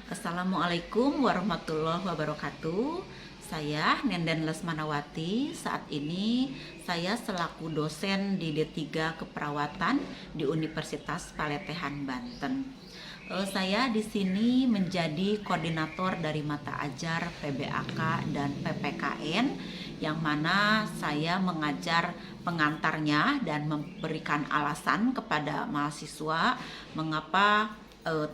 Assalamualaikum warahmatullahi wabarakatuh. Saya Nenden Lesmanawati. Saat ini saya selaku dosen di D3 Keperawatan di Universitas Paletehan, Banten. Saya di sini menjadi koordinator dari mata ajar PBAK dan PPKN, yang mana saya mengajar pengantarnya dan memberikan alasan kepada mahasiswa mengapa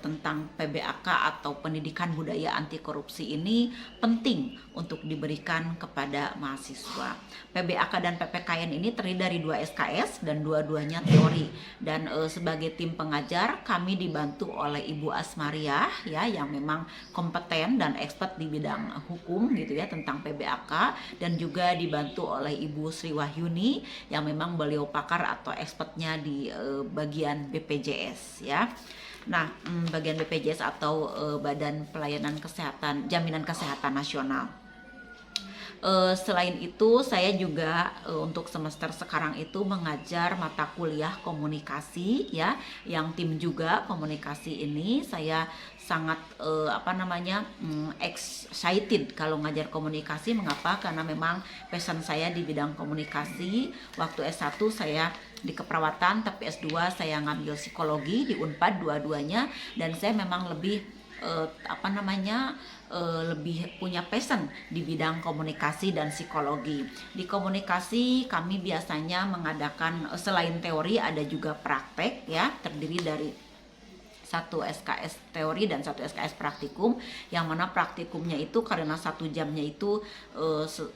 tentang PBAK atau Pendidikan Budaya Anti Korupsi ini penting untuk diberikan kepada mahasiswa. PBAK dan PPKN ini terdiri dari 2 SKS dan dua-duanya teori. Dan sebagai tim pengajar kami dibantu oleh Ibu Asmaria ya, yang memang kompeten dan expert di bidang hukum gitu ya tentang PBAK, dan juga dibantu oleh Ibu Sri Wahyuni yang memang beliau pakar atau expertnya di bagian BPJS ya. Nah, bagian BPJS atau Badan Pelayanan Kesehatan, Jaminan Kesehatan Nasional. Selain itu, saya juga untuk semester sekarang itu mengajar mata kuliah komunikasi ya, yang tim juga komunikasi ini saya sangat excited kalau ngajar komunikasi. Mengapa? Karena memang passion saya di bidang komunikasi. Waktu S1 saya di keperawatan, tapi S2 saya ngambil psikologi di Unpad dua-duanya, dan saya memang lebih lebih punya passion di bidang komunikasi dan psikologi. Di komunikasi kami biasanya mengadakan selain teori ada juga praktek ya, terdiri dari 1 SKS teori dan 1 SKS praktikum, yang mana praktikumnya itu karena 1 jamnya itu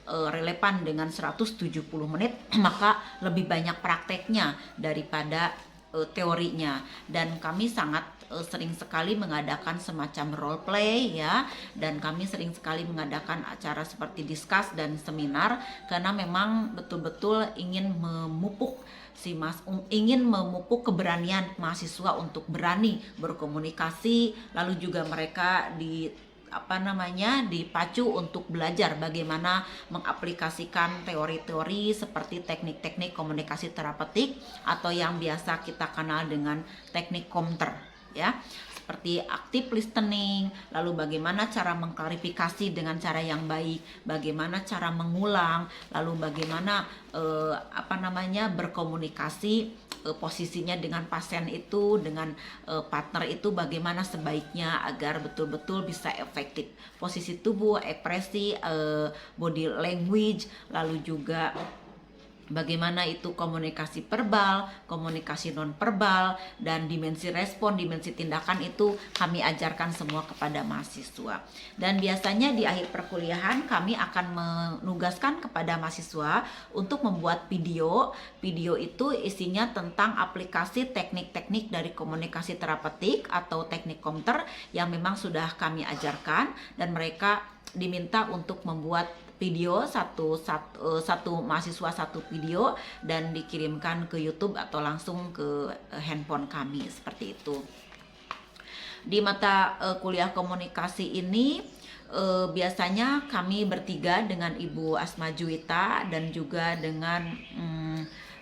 relevan dengan 170 menit maka lebih banyak prakteknya daripada teorinya. Dan kami sangat sering sekali mengadakan semacam role play ya, dan kami sering sekali mengadakan acara seperti diskus dan seminar, karena memang betul-betul ingin memupuk keberanian mahasiswa untuk berani berkomunikasi, lalu juga mereka dipacu untuk belajar bagaimana mengaplikasikan teori-teori seperti teknik-teknik komunikasi terapeutik atau yang biasa kita kenal dengan teknik komter ya, seperti active listening, lalu bagaimana cara mengklarifikasi dengan cara yang baik, bagaimana cara mengulang, lalu bagaimana berkomunikasi posisinya dengan pasien itu, dengan partner itu bagaimana sebaiknya agar betul-betul bisa efektif. Posisi tubuh, ekspresi, body language, lalu juga bagaimana itu komunikasi verbal, komunikasi non verbal, dan dimensi respon, dimensi tindakan itu kami ajarkan semua kepada mahasiswa. Dan biasanya di akhir perkuliahan kami akan menugaskan kepada mahasiswa untuk membuat video. Video itu isinya tentang aplikasi teknik-teknik dari komunikasi terapeutik atau teknik komter yang memang sudah kami ajarkan, dan mereka diminta untuk membuat video satu mahasiswa satu video dan dikirimkan ke YouTube atau langsung ke handphone kami, seperti itu. Di mata kuliah komunikasi ini biasanya kami bertiga dengan Ibu Asma Juwita dan juga dengan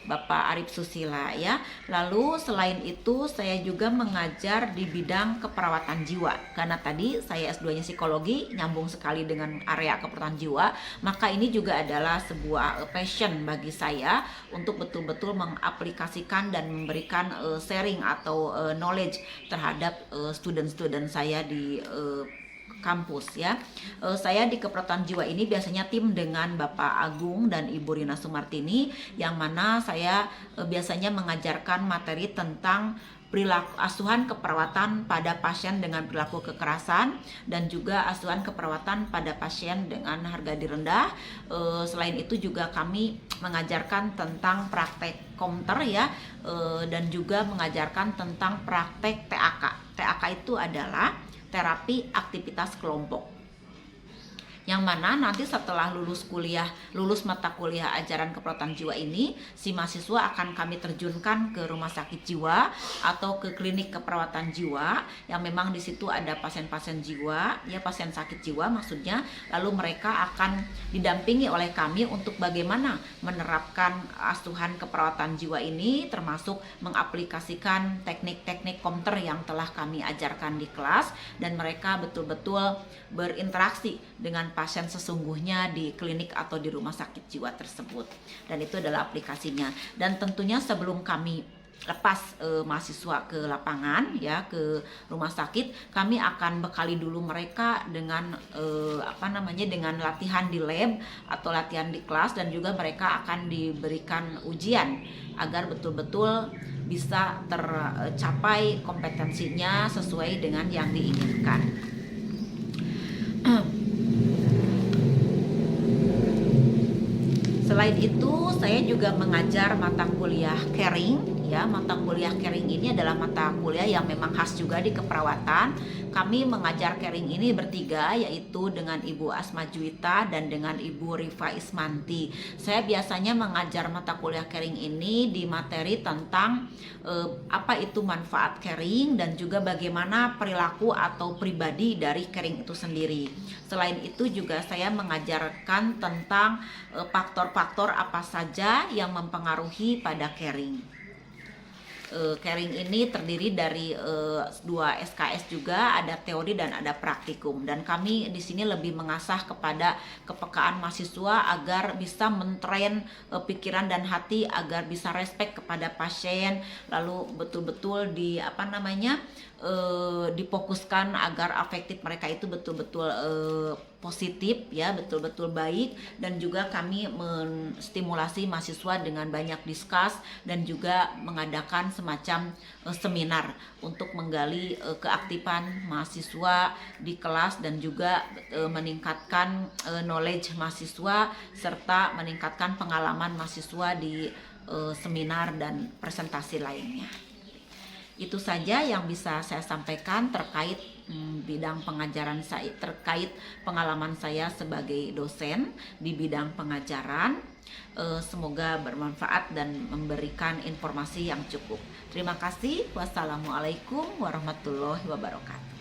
Bapak Arif Susila ya. Lalu selain itu saya juga mengajar di bidang keperawatan jiwa, karena tadi saya S2-nya psikologi, nyambung sekali dengan area keperawatan jiwa, maka ini juga adalah sebuah passion bagi saya untuk betul-betul mengaplikasikan dan memberikan sharing atau knowledge terhadap student-student saya di kampus ya. Saya di keperawatan jiwa ini biasanya tim dengan Bapak Agung dan Ibu Rina Sumartini, yang mana saya biasanya mengajarkan materi tentang perilaku asuhan keperawatan pada pasien dengan perilaku kekerasan, dan juga asuhan keperawatan pada pasien dengan harga diri rendah. Selain itu juga kami mengajarkan tentang praktek komter ya, dan juga mengajarkan tentang praktek TAK. TAK itu adalah terapi aktivitas kelompok. yang mana nanti setelah lulus mata kuliah ajaran keperawatan jiwa ini, si mahasiswa akan kami terjunkan ke rumah sakit jiwa atau ke klinik keperawatan jiwa yang memang di situ ada pasien-pasien jiwa, ya pasien sakit jiwa maksudnya. Lalu mereka akan didampingi oleh kami untuk bagaimana menerapkan asuhan keperawatan jiwa ini, termasuk mengaplikasikan teknik-teknik komter yang telah kami ajarkan di kelas, dan mereka betul-betul berinteraksi dengan pasien sesungguhnya di klinik atau di rumah sakit jiwa tersebut. Dan itu adalah aplikasinya. Dan tentunya sebelum kami lepas mahasiswa ke lapangan, ya ke rumah sakit, kami akan bekali dulu mereka dengan dengan latihan di lab atau latihan di kelas, dan juga mereka akan diberikan ujian agar betul-betul bisa tercapai kompetensinya sesuai dengan yang diinginkan. Selain itu, saya juga mengajar mata kuliah caring. Ya, mata kuliah caring ini adalah mata kuliah yang memang khas juga di keperawatan. Kami mengajar caring ini bertiga, yaitu dengan Ibu Asma Juwita dan dengan Ibu Rifa Ismanti. Saya biasanya mengajar mata kuliah caring ini di materi tentang apa itu manfaat caring dan juga bagaimana perilaku atau pribadi dari caring itu sendiri. Selain itu juga saya mengajarkan tentang faktor-faktor apa saja yang mempengaruhi pada caring. Caring ini terdiri dari 2 SKS juga, ada teori dan ada praktikum. Dan kami di sini lebih mengasah kepada kepekaan mahasiswa agar bisa mentrain pikiran dan hati agar bisa respect kepada pasien, lalu betul-betul difokuskan agar afektif mereka itu betul-betul positif, ya betul-betul baik. Dan juga kami menstimulasi mahasiswa dengan banyak diskus dan juga mengadakan semacam seminar untuk menggali keaktifan mahasiswa di kelas dan juga meningkatkan knowledge mahasiswa serta meningkatkan pengalaman mahasiswa di seminar dan presentasi lainnya. Itu saja yang bisa saya sampaikan terkait bidang pengajaran saya, terkait pengalaman saya sebagai dosen di bidang pengajaran. Semoga bermanfaat dan memberikan informasi yang cukup. Terima kasih. Wassalamualaikum warahmatullahi wabarakatuh.